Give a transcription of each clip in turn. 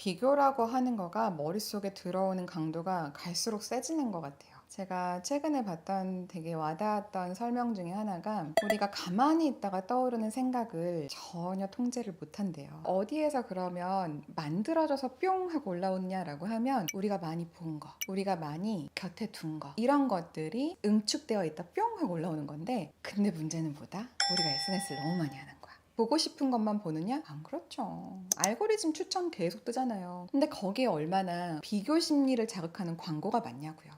비교라고 하는 거가 머릿속에 들어오는 강도가 갈수록 세지는 것 같아요. 제가 최근에 봤던 되게 와닿았던 설명 중에 하나가 우리가 가만히 있다가 떠오르는 생각을 전혀 통제를 못한대요. 어디에서 그러면 만들어져서 뿅 하고 올라오냐라고 하면 우리가 많이 본 거, 우리가 많이 곁에 둔 거, 이런 것들이 응축되어 있다 뿅 하고 올라오는 건데, 근데 문제는 뭐다? 우리가 SNS를 너무 많이 하는 거야. 보고 싶은 것만 보느냐? 안 그렇죠. 알고리즘 추천 계속 뜨잖아요. 근데 거기에 얼마나 비교 심리를 자극하는 광고가 많냐고요.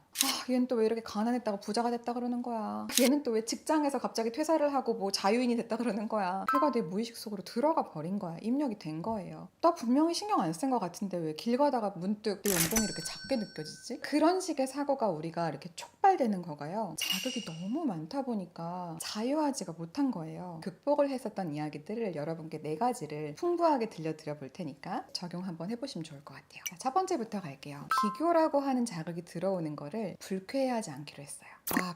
얘는 또 왜 이렇게 가난했다가 부자가 됐다 그러는 거야. 얘는 또 왜 직장에서 갑자기 퇴사를 하고 뭐 자유인이 됐다 그러는 거야. 걔가 내 무의식 속으로 들어가 버린 거야. 입력이 된 거예요. 나 분명히 신경 안 쓴 것 같은데 왜 길 가다가 문득 내 운동이 이렇게 작게 느껴지지? 그런 식의 사고가 우리가 이렇게 촉발되는 거가요. 자극이 너무 많다 보니까 자유하지가 못한 거예요. 극복을 했었던 이야기들을 여러분께 4가지를 풍부하게 들려드려 볼 테니까 적용 한번 해보시면 좋을 것 같아요. 자, 첫 번째부터 갈게요. 비교라고 하는 자극이 들어오는 거를 불쾌해하지 않기로 했어요.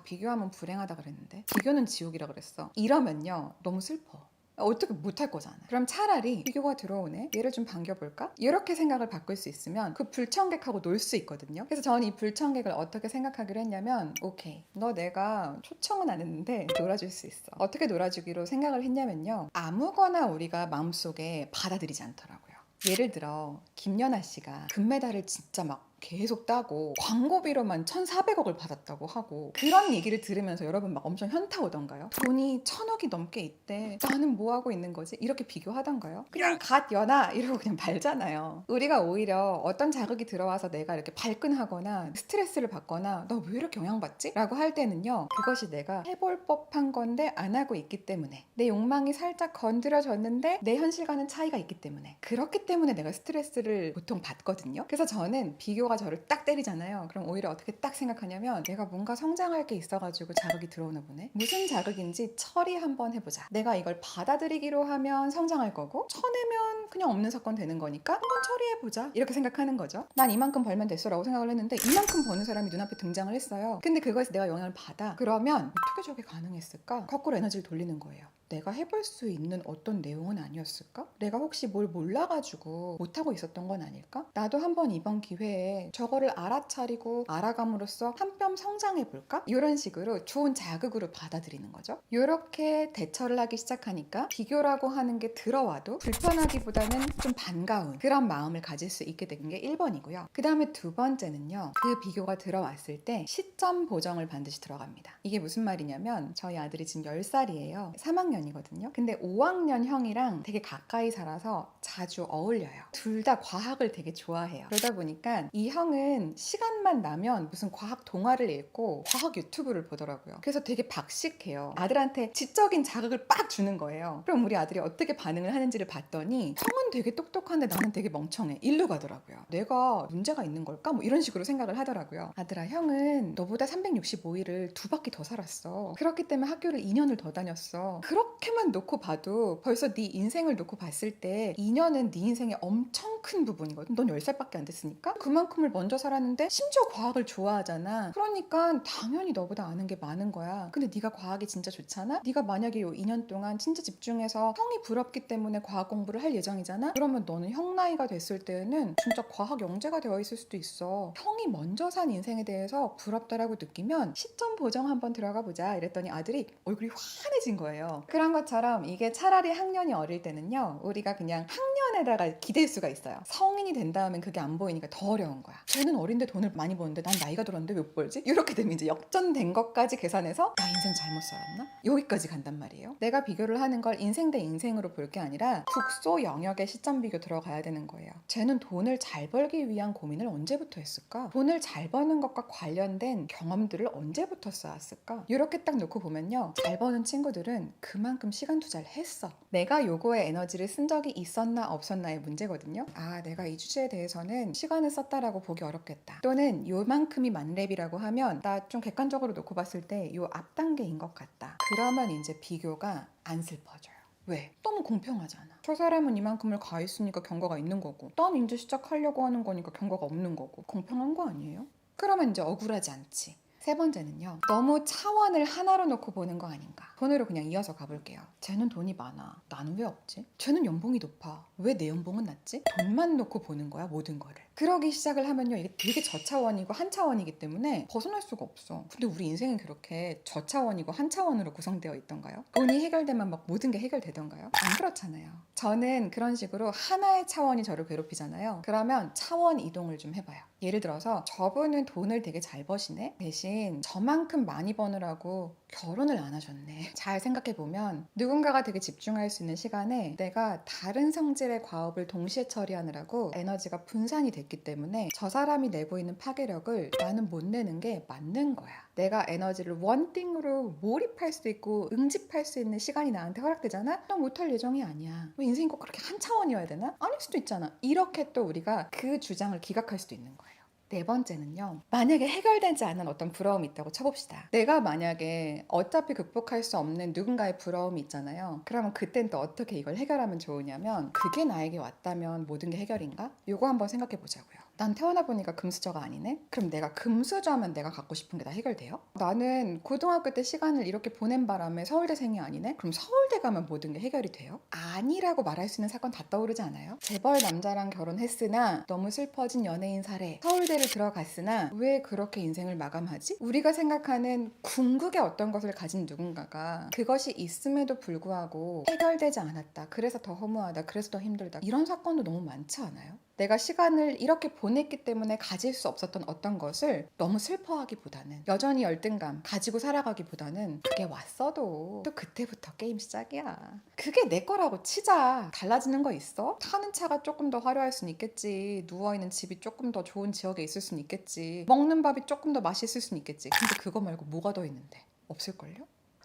비교하면 불행하다 그랬는데 비교는 지옥이라 그랬어. 이러면요 너무 슬퍼. 어떻게 못할 거잖아. 그럼 차라리 비교가 들어오네? 얘를 좀 반겨볼까? 이렇게 생각을 바꿀 수 있으면 그 불청객하고 놀 수 있거든요. 그래서 저는 이 불청객을 어떻게 생각하기로 했냐면, 오케이, 너 내가 초청은 안 했는데 놀아줄 수 있어. 어떻게 놀아주기로 생각을 했냐면요, 아무거나 우리가 마음속에 받아들이지 않더라고요. 예를 들어 김연아 씨가 금메달을 진짜 막 계속 따고 광고비로만 1,400억을 받았다고 하고, 그런 얘기를 들으면서 여러분 막 엄청 현타 오던가요? 돈이 1,000억이 넘게 있대. 나는 뭐 하고 있는 거지? 이렇게 비교하던가요? 그냥 갓 연아 이러고 그냥 말잖아요. 우리가 오히려 어떤 자극이 들어와서 내가 이렇게 발끈하거나 스트레스를 받거나 너 왜 이렇게 영향받지? 라고 할 때는요, 그것이 내가 해볼 법한 건데 안 하고 있기 때문에, 내 욕망이 살짝 건드려졌는데 내 현실과는 차이가 있기 때문에, 그렇기 때문에 내가 스트레스를 보통 받거든요. 그래서 저는 비교가 저를 딱 때리잖아요. 그럼 오히려 어떻게 딱 생각하냐면, 내가 뭔가 성장할 게 있어가지고 자극이 들어오나 보네. 무슨 자극인지 처리 한번 해보자. 내가 이걸 받아들이기로 하면 성장할 거고, 쳐내면 그냥 없는 사건 되는 거니까 한번 처리해보자, 이렇게 생각하는 거죠. 난 이만큼 벌면 됐어 라고 생각을 했는데 이만큼 버는 사람이 눈앞에 등장을 했어요. 근데 그거에서 내가 영향을 받아. 그러면 어떻게 저게 가능했을까? 거꾸로 에너지를 돌리는 거예요. 내가 해볼 수 있는 어떤 내용은 아니었을까? 내가 혹시 뭘 몰라가지고 못하고 있었던 건 아닐까? 나도 한번 이번 기회에 저거를 알아차리고 알아감으로써 한 뼘 성장해볼까? 이런 식으로 좋은 자극으로 받아들이는 거죠. 이렇게 대처를 하기 시작하니까 비교라고 하는 게 들어와도 불편하기보다는 좀 반가운 그런 마음을 가질 수 있게 된 게 1번이고요. 그 다음에 2번째는요, 그 비교가 들어왔을 때 시점 보정을 반드시 들어갑니다. 이게 무슨 말이냐면, 저희 아들이 지금 10살이에요. 3학년이거든요. 근데 5학년 형이랑 되게 가까이 살아서 자주 어울려요. 둘 다 과학을 되게 좋아해요. 그러다 보니까 이 형은 시간만 나면 무슨 과학 동화를 읽고 과학 유튜브를 보더라고요. 그래서 되게 박식해요. 아들한테 지적인 자극을 빡 주는 거예요. 그럼 우리 아들이 어떻게 반응을 하는지를 봤더니, 형은 되게 똑똑한데 나는 되게 멍청해, 일로 가더라고요. 내가 문제가 있는 걸까? 뭐 이런 식으로 생각을 하더라고요. 아들아, 형은 너보다 365일을 2바퀴 더 살았어. 그렇기 때문에 학교를 2년을 더 다녔어. 그렇게만 놓고 봐도 벌써 네 인생을 놓고 봤을 때 2년은 네 인생의 엄청 큰 부분이거든. 넌 10살밖에 안 됐으니까. 그만큼을 먼저 살았는데 심지어 과학을 좋아하잖아. 그러니까 당연히 너보다 아는 게 많은 거야. 근데 네가 과학이 진짜 좋잖아? 네가 만약에 요 2년 동안 진짜 집중해서 형이 부럽기 때문에 과학 공부를 할 예정이잖아? 그러면 너는 형 나이가 됐을 때는 진짜 과학 영재가 되어 있을 수도 있어. 형이 먼저 산 인생에 대해서 부럽다라고 느끼면 시점 보정 한번 들어가 보자, 이랬더니 아들이 얼굴이 환해진 거예요. 그런 것처럼 이게 차라리 학년이 어릴 때는요, 우리가 그냥 학년에다가 기댈 수가 있어요. 성인이 된 다음엔 그게 안 보이니까 더 어려운 거야. 쟤는 어린데 돈을 많이 버는데 난 나이가 들었는데 왜 못 벌지? 이렇게 되면 이제 역전된 것까지 계산해서 나 인생 잘못 살았나? 여기까지 간단 말이에요. 내가 비교를 하는 걸 인생 대 인생으로 볼 게 아니라 국소 영역의 시점 비교 들어가야 되는 거예요. 쟤는 돈을 잘 벌기 위한 고민을 언제부터 했을까? 돈을 잘 버는 것과 관련된 경험들을 언제부터 쌓았을까? 이렇게 딱 놓고 보면요, 잘 버는 친구들은 그만큼 시간 투자를 했어. 내가 요거에 에너지를 쓴 적이 있었나 없었나의 문제거든요. 내가 이 주제에 대해서는 시간을 썼다라고 보기 어렵겠다, 또는 요만큼이 만렙이라고 하면 나 좀 객관적으로 놓고 봤을 때 요 앞 단계인 것 같다. 그러면 이제 비교가 안 슬퍼져요. 왜? 너무 공평하잖아. 저 사람은 이만큼을 가 있으니까 경과가 있는 거고, 난 이제 시작하려고 하는 거니까 경과가 없는 거고. 공평한 거 아니에요? 그러면 이제 억울하지 않지. 세 번째는요. 너무 차원을 하나로 놓고 보는 거 아닌가. 돈으로 그냥 이어서 가볼게요. 쟤는 돈이 많아. 나는 왜 없지? 쟤는 연봉이 높아. 왜 내 연봉은 낮지? 돈만 놓고 보는 거야, 모든 거를. 그러기 시작을 하면요. 이게 되게 저차원이고 한차원이기 때문에 벗어날 수가 없어. 근데 우리 인생은 그렇게 저차원이고 한차원으로 구성되어 있던가요? 돈이 해결되면 막 모든 게 해결되던가요? 안 그렇잖아요. 저는 그런 식으로 하나의 차원이 저를 괴롭히잖아요. 그러면 차원 이동을 좀 해봐요. 예를 들어서 저분은 돈을 되게 잘 버시네? 대신 저만큼 많이 버느라고 결혼을 안 하셨네. 잘 생각해보면 누군가가 되게 집중할 수 있는 시간에 내가 다른 성질의 과업을 동시에 처리하느라고 에너지가 분산이 됐기 때문에 저 사람이 내고 있는 파괴력을 나는 못 내는 게 맞는 거야. 내가 에너지를 원띵으로 몰입할 수 있고 응집할 수 있는 시간이 나한테 허락되잖아? 너 못할 예정이 아니야. 왜 인생이 꼭 그렇게 한 차원이어야 되나? 아닐 수도 있잖아. 이렇게 또 우리가 그 주장을 기각할 수도 있는 거예요. 네 번째는요. 만약에 해결되지 않은 어떤 부러움이 있다고 쳐봅시다. 내가 만약에 어차피 극복할 수 없는 누군가의 부러움이 있잖아요. 그러면 그땐 또 어떻게 이걸 해결하면 좋으냐면 그게 나에게 왔다면 모든 게 해결인가? 이거 한번 생각해 보자고요. 난 태어나 보니까 금수저가 아니네? 그럼 내가 금수저면 내가 갖고 싶은 게 다 해결돼요? 나는 고등학교 때 시간을 이렇게 보낸 바람에 서울대생이 아니네? 그럼 서울대 가면 모든 게 해결이 돼요? 아니라고 말할 수 있는 사건 다 떠오르지 않아요? 재벌 남자랑 결혼했으나 너무 슬퍼진 연예인 사례, 서울대를 들어갔으나 왜 그렇게 인생을 마감하지? 우리가 생각하는 궁극의 어떤 것을 가진 누군가가 그것이 있음에도 불구하고 해결되지 않았다. 그래서 더 허무하다. 그래서 더 힘들다. 이런 사건도 너무 많지 않아요? 내가 시간을 이렇게 보냈기 때문에 가질 수 없었던 어떤 것을 너무 슬퍼하기보다는 여전히 열등감 가지고 살아가기보다는 그게 왔어도 또 그때부터 게임 시작이야. 그게 내 거라고 치자. 달라지는 거 있어? 타는 차가 조금 더 화려할 수는 있겠지. 누워있는 집이 조금 더 좋은 지역에 있을 수는 있겠지. 먹는 밥이 조금 더 맛있을 수는 있겠지. 근데 그거 말고 뭐가 더 있는데? 없을걸요?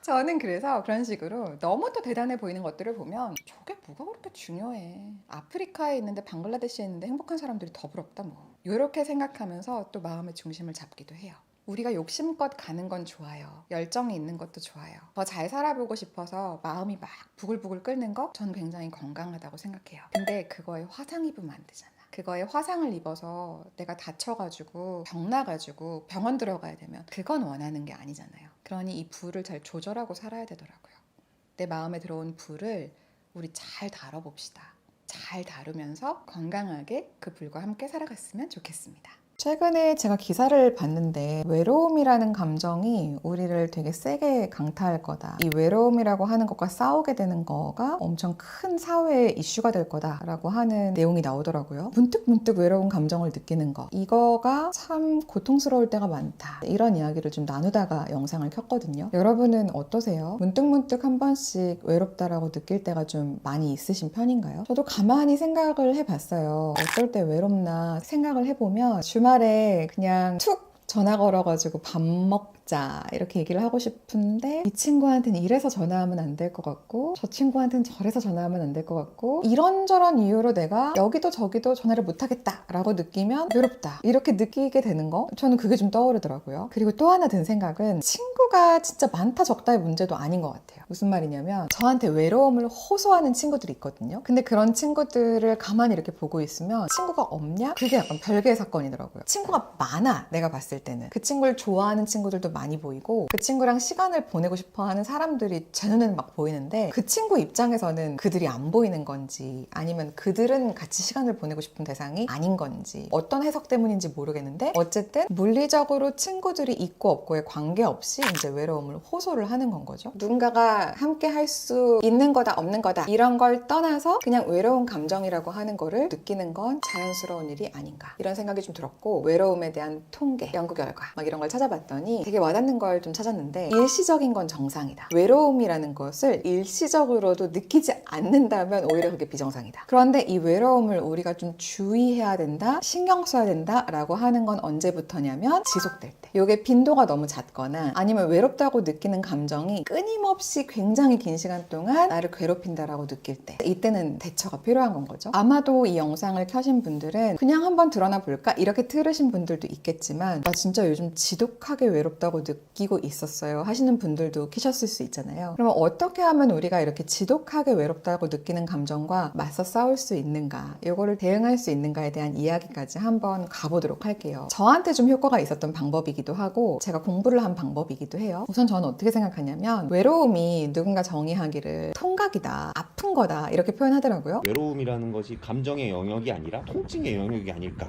저는 그래서 그런 식으로 너무 또 대단해 보이는 것들을 보면 저게 뭐가 그렇게 중요해. 아프리카에 있는데 방글라데시에 있는데 행복한 사람들이 더 부럽다 뭐. 이렇게 생각하면서 또 마음의 중심을 잡기도 해요. 우리가 욕심껏 가는 건 좋아요. 열정이 있는 것도 좋아요. 더 잘 살아보고 싶어서 마음이 막 부글부글 끓는 거 전 굉장히 건강하다고 생각해요. 근데 그거에 화상 입으면 안 되잖아. 그거에 화상을 입어서 내가 다쳐가지고 병 나가지고 병원 들어가야 되면 그건 원하는 게 아니잖아요. 그러니 이 불을 잘 조절하고 살아야 되더라고요. 내 마음에 들어온 불을 우리 잘 다뤄봅시다. 잘 다루면서 건강하게 그 불과 함께 살아갔으면 좋겠습니다. 최근에 제가 기사를 봤는데 외로움이라는 감정이 우리를 되게 세게 강타할 거다. 이 외로움이라고 하는 것과 싸우게 되는 거가 엄청 큰 사회의 이슈가 될 거다라고 하는 내용이 나오더라고요. 문득 외로운 감정을 느끼는 거. 이거가 참 고통스러울 때가 많다. 이런 이야기를 좀 나누다가 영상을 켰거든요. 여러분은 어떠세요? 문득 한 번씩 외롭다라고 느낄 때가 좀 많이 있으신 편인가요? 저도 가만히 생각을 해봤어요. 어떨 때 외롭나 생각을 해보면 주말에 그냥 툭 전화 걸어가지고 밥 먹자 이렇게 얘기를 하고 싶은데 이 친구한테는 이래서 전화하면 안 될 것 같고 저 친구한테는 저래서 전화하면 안 될 것 같고 이런저런 이유로 내가 여기도 저기도 전화를 못 하겠다 라고 느끼면 외롭다 이렇게 느끼게 되는 거 저는 그게 좀 떠오르더라고요. 그리고 또 하나 든 생각은 친구가 진짜 많다 적다의 문제도 아닌 것 같아요. 무슨 말이냐면 저한테 외로움을 호소하는 친구들이 있거든요. 근데 그런 친구들을 가만히 이렇게 보고 있으면 친구가 없냐? 그게 약간 별개의 사건이더라고요. 친구가 많아 내가 봤을 때는 그 친구를 좋아하는 친구들도 많이 보이고 그 친구랑 시간을 보내고 싶어하는 사람들이 제 눈에는 막 보이는데 그 친구 입장에서는 그들이 안 보이는 건지 아니면 그들은 같이 시간을 보내고 싶은 대상이 아닌 건지 어떤 해석 때문인지 모르겠는데 어쨌든 물리적으로 친구들이 있고 없고에 관계없이 이제 외로움을 호소를 하는 건 거죠. 누군가가 함께 할 수 있는 거다 없는 거다 이런 걸 떠나서 그냥 외로운 감정이라고 하는 거를 느끼는 건 자연스러운 일이 아닌가 이런 생각이 좀 들었고 외로움에 대한 통계 연구 결과 막 이런 걸 찾아봤더니 되게 와닿는 걸 좀 찾았는데 일시적인 건 정상이다. 외로움이라는 것을 일시적으로도 느끼지 않는다면 오히려 그게 비정상이다. 그런데 이 외로움을 우리가 좀 주의해야 된다, 신경 써야 된다라고 하는 건 언제부터냐면 지속될 때. 이게 빈도가 너무 잦거나 아니면 외롭다고 느끼는 감정이 끊임없이 굉장히 긴 시간 동안 나를 괴롭힌다라고 느낄 때 이때는 대처가 필요한 건 거죠. 아마도 이 영상을 켜신 분들은 그냥 한번 드러나 볼까 이렇게 들으신 분들도 있겠지만 나 진짜 요즘 지독하게 외롭다고 느끼고 있었어요 하시는 분들도 계셨을 수 있잖아요. 그러면 어떻게 하면 우리가 이렇게 지독하게 외롭다고 느끼는 감정과 맞서 싸울 수 있는가 이거를 대응할 수 있는가에 대한 이야기까지 한번 가보도록 할게요. 저한테 좀 효과가 있었던 방법이기 방법이기도 하고 제가 공부를 한 방법이기도 해요. 우선 저는 어떻게 생각하냐면 외로움이 누군가 정의하기를 통각이다, 아픈 거다 이렇게 표현하더라고요. 외로움이라는 것이 감정의 영역이 아니라 통증의 영역이 아닐까.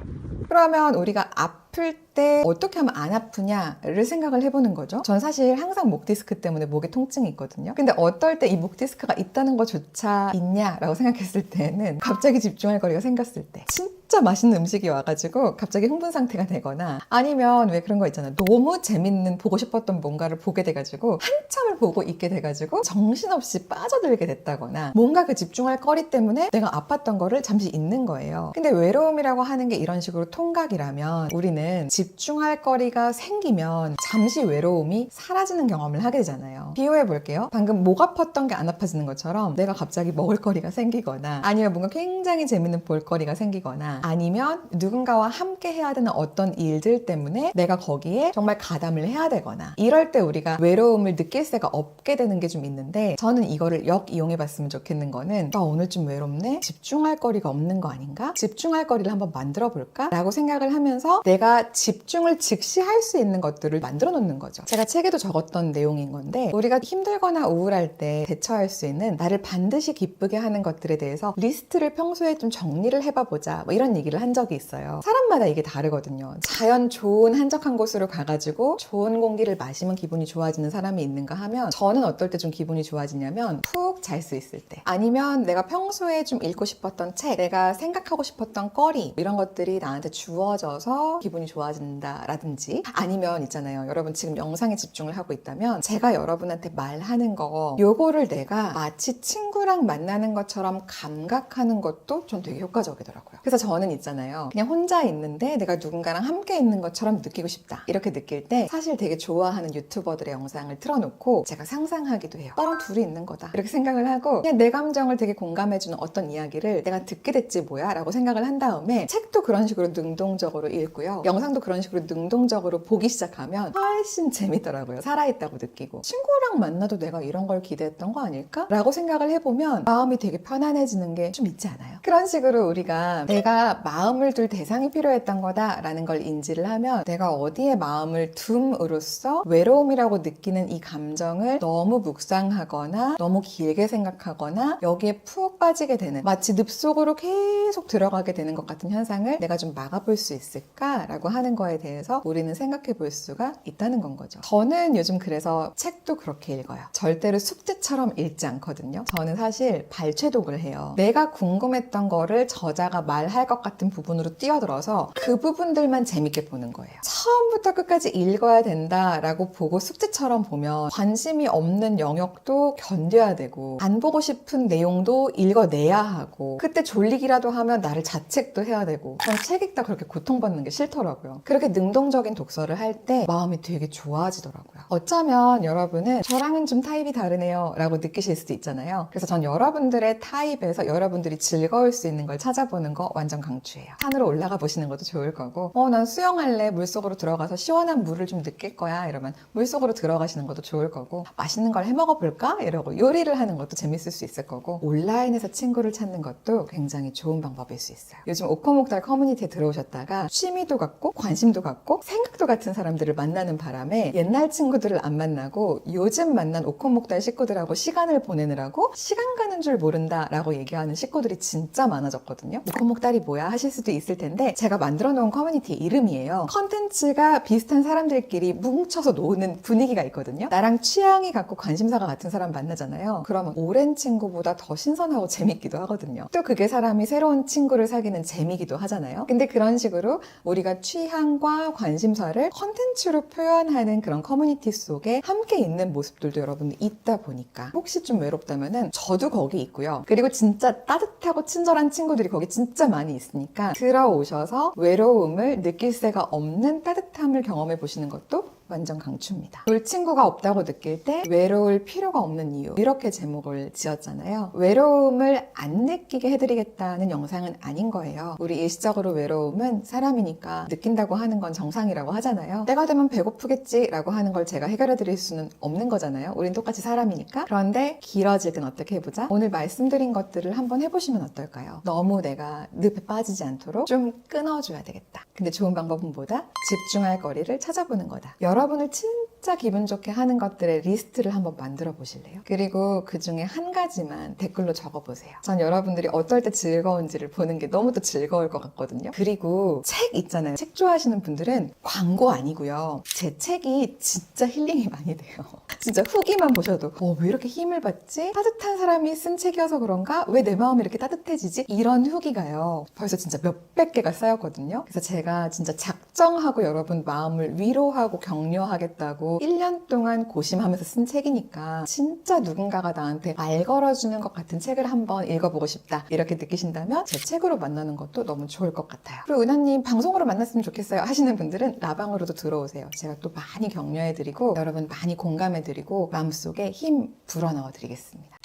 그러면 우리가 아플 때 어떻게 하면 안 아프냐를 생각을 해보는 거죠. 전 사실 항상 목 디스크 때문에 목에 통증이 있거든요. 근데 어떨 때 이 목 디스크가 있다는 것조차 있냐라고 생각했을 때는 갑자기 집중할 거리가 생겼을 때, 진짜 맛있는 음식이 와가지고 갑자기 흥분 상태가 되거나, 아니면 왜 그런 거 있잖아요. 너무 재밌는 보고 싶었던 뭔가를 보게 돼가지고 한참을 보고 있게 돼가지고 정신없이 빠져들게 됐다거나, 뭔가 그 집중할 거리 때문에 내가 아팠던 거를 잠시 잊는 거예요. 근데 외로움이라고 하는 게 이런 식으로 통각이라면 우리는 집중할 거리가 생기면 잠시 외로움이 사라지는 경험을 하게 되잖아요. 비유해 볼게요. 방금 목 아팠던 게 안 아파지는 것처럼 내가 갑자기 먹을 거리가 생기거나, 아니면 뭔가 굉장히 재밌는 볼거리가 생기거나, 아니면 누군가와 함께 해야 되는 어떤 일들 때문에 내가 거기에 정말 가담을 해야 되거나, 이럴 때 우리가 외로움을 느낄 새가 없게 되는 게 좀 있는데, 저는 이거를 역이용해 봤으면 좋겠는 거는, 나 오늘 좀 외롭네? 집중할 거리가 없는 거 아닌가? 집중할 거리를 한번 만들어 볼까? 라고 생각을 하면서 내가 집중을 즉시 할 수 있는 것들을 만들어 놓는 거죠. 제가 책에도 적었던 내용인 건데, 우리가 힘들거나 우울할 때 대처할 수 있는 나를 반드시 기쁘게 하는 것들에 대해서 리스트를 평소에 좀 정리를 해봐 보자, 뭐 이런 얘기를 한 적이 있어요. 사람마다 이게 다르거든요. 자연 좋은 한적한 곳으로 가가지고 좋은 공기를 마시면 기분이 좋아지는 사람이 있는가 하면, 저는 어떨 때 좀 기분이 좋아지냐면 푹 잘 수 있을 때, 아니면 내가 평소에 좀 읽고 싶었던 책, 내가 생각하고 싶었던 거리, 이런 것들이 나한테 주어져서 기분이 좋아진다라든지, 아니면 있잖아요. 여러분 지금 영상에 집중을 하고 있다면 제가 여러분한테 말하는 거, 요거를 내가 마치 친구랑 만나는 것처럼 감각하는 것도 전 되게 효과적이더라고요. 그래서 저는 있잖아요. 그냥 혼자 있는데 내가 누군가랑 함께 있는 것처럼 느끼고 싶다, 이렇게 느낄 때 사실 되게 좋아하는 유튜버들의 영상을 틀어놓고 제가 상상하기도 해요. 나랑 둘이 있는 거다, 이렇게 생각을 하고 그냥 내 감정을 되게 공감해주는 어떤 이야기를 내가 듣게 됐지 뭐야 라고 생각을 한 다음에, 책도 그런 식으로 능동적으로 읽고요, 영상도 그런 식으로 능동적으로 보기 시작하면 훨씬 재밌더라고요. 살아있다고 느끼고, 친구랑 만나도 내가 이런 걸 기대했던 거 아닐까? 라고 생각을 해보면 마음이 되게 편안해지는 게 좀 있지 않아요? 그런 식으로 우리가 내가 마음을 둘 대상이 필요했던 거다라는 걸 인지를 하면, 내가 어디에 마음을 둠으로써 외로움이라고 느끼는 이 감정을 너무 묵상하거나 너무 길게 생각하거나 여기에 푹 빠지게 되는, 마치 늪속으로 계속 들어가게 되는 것 같은 현상을 내가 좀 막아볼 수 있을까라고 하는 거에 대해서 우리는 생각해 볼 수가 있다는 건 거죠. 저는 요즘 그래서 책도 그렇게 읽어요. 절대로 숙제처럼 읽지 않거든요. 저는 사실 발췌독을 해요. 내가 궁금했던 거를 저자가 말할 것 같은 부분으로 뛰어들어서 그 부분들만 재밌게 보는 거예요. 처음부터 끝까지 읽어야 된다라고 보고 숙제처럼 보면 관심이 없는 영역도 견뎌야 되고, 안 보고 싶은 내용도 읽어내야 하고, 그때 졸리기라도 하면 나를 자책도 해야 되고, 전 책 읽다 그렇게 고통받는 게 싫더라고요. 그렇게 능동적인 독서를 할 때 마음이 되게 좋아지더라고요. 어쩌면 여러분은 저랑은 좀 타입이 다르네요 라고 느끼실 수도 있잖아요. 그래서 전 여러분들의 타입에서 여러분들이 즐거울 수 있는 걸 찾아보는 거 완전 강추해요. 산으로 올라가 보시는 것도 좋을 거고, 난 수영할래, 물속으로 들어가서 시원한 물을 좀 느낄 거야 이러면 물속으로 들어가시는 것도 좋을 거고, 맛있는 걸 해 먹어볼까 이러고 요리를 하는 것도 재밌을 수 있을 거고, 온라인에서 친구를 찾는 것도 굉장히 좋은 방법일 수 있어요. 요즘 오코목달 커뮤니티에 들어오셨다가 취미도 같고 관심도 같고 생각도 같은 사람들을 만나는 바람에 옛날 친구들을 안 만나고 요즘 만난 오코목달 식구들하고 시간을 보내느라고 시간 가는 줄 모른다 라고 얘기하는 식구들이 진짜 많아졌거든요. 오코목달이 뭐야 하실 수도 있을 텐데, 제가 만들어 놓은 커뮤니티 이름이에요. 컨텐츠가 비슷한 사람들끼리 뭉쳐서 노는 분위기가 있거든요. 나랑 취향이 같고 관심사가 같은 사람 만나잖아요. 그러면 오랜 친구보다 더 신선하고 재밌기도 하거든요. 또 그게 사람이 새로운 친구를 사귀는 재미기도 하잖아요. 근데 그런 식으로 우리가 취향과 관심사를 컨텐츠로 표현하는 그런 커뮤니티 속에 함께 있는 모습들도 여러분 있다 보니까, 혹시 좀 외롭다면은 저도 거기 있고요. 그리고 진짜 따뜻하고 친절한 친구들이 거기 진짜 많이 있으니까 들어오셔서 외로움을 느낄 새가 없는 따뜻함을 경험해 보시는 것도 완전 강추입니다. 볼 친구가 없다고 느낄 때 외로울 필요가 없는 이유, 이렇게 제목을 지었잖아요. 외로움을 안 느끼게 해드리겠다는 영상은 아닌 거예요. 우리 일시적으로 외로움은 사람이니까 느낀다고 하는 건 정상이라고 하잖아요. 때가 되면 배고프겠지 라고 하는 걸 제가 해결해 드릴 수는 없는 거잖아요. 우린 똑같이 사람이니까. 그런데 길어지긴 어떻게 해보자. 오늘 말씀드린 것들을 한번 해보시면 어떨까요? 너무 내가 늪에 빠지지 않도록 좀 끊어줘야 되겠다. 근데 좋은 방법은 뭐다? 집중할 거리를 찾아보는 거다. 여러분을 진짜 기분 좋게 하는 것들의 리스트를 한번 만들어 보실래요? 그리고 그 중에 한 가지만 댓글로 적어 보세요. 전 여러분들이 어떨 때 즐거운지를 보는 게 너무 또 즐거울 것 같거든요. 그리고 책 있잖아요. 책 좋아하시는 분들은 광고 아니고요. 제 책이 진짜 힐링이 많이 돼요. 진짜 후기만 보셔도 왜 이렇게 힘을 받지? 따뜻한 사람이 쓴 책이어서 그런가? 왜 내 마음이 이렇게 따뜻해지지? 이런 후기가요. 벌써 진짜 몇백 개가 쌓였거든요. 그래서 제가 진짜 작정하고 여러분 마음을 위로하고 격려하겠다고 1년 동안 고심하면서 쓴 책이니까 진짜 누군가가 나한테 말 걸어주는 것 같은 책을 한번 읽어보고 싶다. 이렇게 느끼신다면 제 책으로 만나는 것도 너무 좋을 것 같아요. 그리고 은하님 방송으로 만났으면 좋겠어요 하시는 분들은 라방으로도 들어오세요. 제가 또 많이 격려해드리고 여러분 많이 공감해드리고 마음속에 힘 불어넣어드리겠습니다.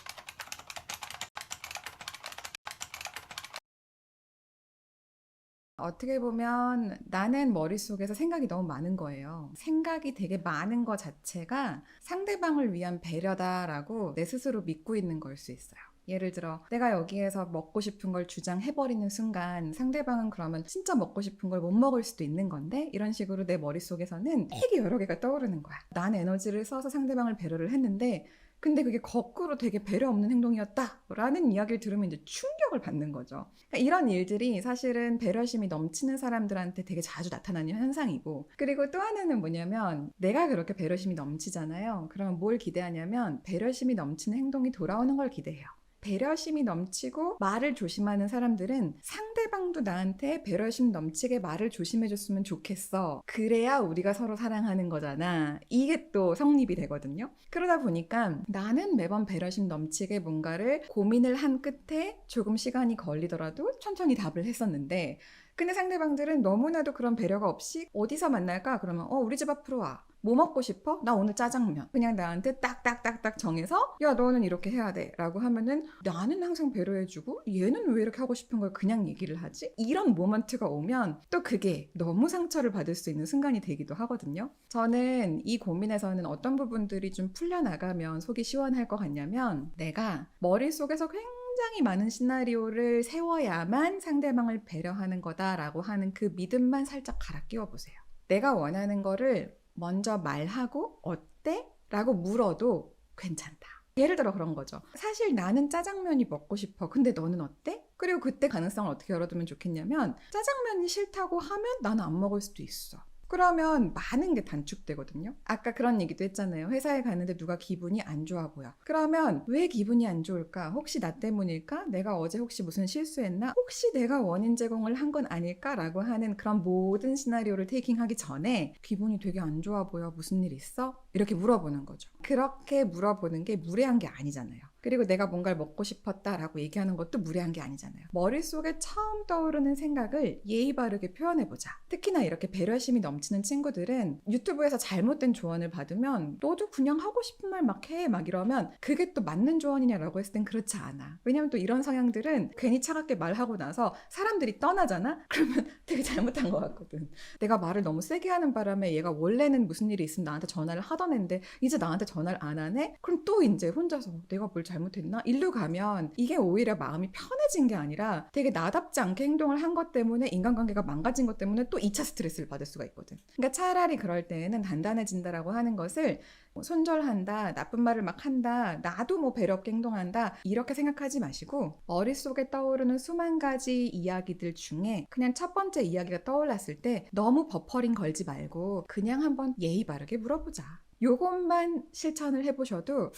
어떻게 보면 나는 머릿속에서 생각이 너무 많은 거예요. 생각이 되게 많은 것 자체가 상대방을 위한 배려다라고 내 스스로 믿고 있는 걸 수 있어요. 예를 들어 내가 여기에서 먹고 싶은 걸 주장해버리는 순간 상대방은 그러면 진짜 먹고 싶은 걸 못 먹을 수도 있는 건데, 이런 식으로 내 머릿속에서는 되게 여러 개가 떠오르는 거야. 난 에너지를 써서 상대방을 배려를 했는데 근데 그게 거꾸로 되게 배려 없는 행동이었다라는 이야기를 들으면 이제 충격을 받는 거죠. 그러니까 이런 일들이 사실은 배려심이 넘치는 사람들한테 되게 자주 나타나는 현상이고, 그리고 또 하나는 뭐냐면 내가 그렇게 배려심이 넘치잖아요. 그러면 뭘 기대하냐면 배려심이 넘치는 행동이 돌아오는 걸 기대해요. 배려심이 넘치고 말을 조심하는 사람들은 상대방도 나한테 배려심 넘치게 말을 조심해줬으면 좋겠어. 그래야 우리가 서로 사랑하는 거잖아. 이게 또 성립이 되거든요. 그러다 보니까 나는 매번 배려심 넘치게 뭔가를 고민을 한 끝에 조금 시간이 걸리더라도 천천히 답을 했었는데, 근데 상대방들은 너무나도 그런 배려가 없이 어디서 만날까? 그러면 우리 집 앞으로 와. 뭐 먹고 싶어? 나 오늘 짜장면. 그냥 나한테 딱딱딱딱 정해서 야 너는 이렇게 해야 돼 라고 하면은 나는 항상 배려해주고 얘는 왜 이렇게 하고 싶은 걸 그냥 얘기를 하지? 이런 모먼트가 오면 또 그게 너무 상처를 받을 수 있는 순간이 되기도 하거든요. 저는 이 고민에서는 어떤 부분들이 좀 풀려나가면 속이 시원할 것 같냐면, 내가 머릿속에서 굉장히 많은 시나리오를 세워야만 상대방을 배려하는 거다라고 하는 그 믿음만 살짝 갈아 끼워보세요. 내가 원하는 거를 먼저 말하고 어때? 라고 물어도 괜찮다. 예를 들어 그런 거죠. 사실 나는 짜장면이 먹고 싶어. 근데 너는 어때? 그리고 그때 가능성을 어떻게 열어두면 좋겠냐면, 짜장면이 싫다고 하면 나는 안 먹을 수도 있어. 그러면 많은 게 단축되거든요. 아까 그런 얘기도 했잖아요. 회사에 가는데 누가 기분이 안 좋아 보여. 그러면 왜 기분이 안 좋을까? 혹시 나 때문일까? 내가 어제 혹시 무슨 실수했나? 혹시 내가 원인 제공을 한 건 아닐까라고 하는 그런 모든 시나리오를 테이킹하기 전에 기분이 되게 안 좋아 보여. 무슨 일 있어? 이렇게 물어보는 거죠. 그렇게 물어보는 게 무례한 게 아니잖아요. 그리고 내가 뭔가를 먹고 싶었다라고 얘기하는 것도 무례한 게 아니잖아요. 머릿속에 처음 떠오르는 생각을 예의 바르게 표현해보자. 특히나 이렇게 배려심이 넘치는 친구들은 유튜브에서 잘못된 조언을 받으면 너도 그냥 하고 싶은 말 막 해 막 이러면 그게 또 맞는 조언이냐라고 했을 땐 그렇지 않아. 왜냐면 또 이런 성향들은 괜히 차갑게 말하고 나서 사람들이 떠나잖아? 그러면 되게 잘못한 것 같거든. 내가 말을 너무 세게 하는 바람에 얘가 원래는 무슨 일이 있으면 나한테 전화를 하던 애인데 이제 나한테 전화를 안 하네? 그럼 또 이제 혼자서 내가 뭘 잘못했나? 일로 가면 이게 오히려 마음이 편해진 게 아니라 되게 나답지 않게 행동을 한 것 때문에 인간관계가 망가진 것 때문에 또 2차 스트레스를 받을 수가 있거든. 그러니까 차라리 그럴 때에는 단단해진다라고 하는 것을 손절한다, 나쁜 말을 막 한다, 나도 뭐 배려 없게 행동한다 이렇게 생각하지 마시고, 머릿속에 떠오르는 수만 가지 이야기들 중에 그냥 첫 번째 이야기가 떠올랐을 때 너무 버퍼링 걸지 말고 그냥 한번 예의 바르게 물어보자. 요것만 실천을 해보셔도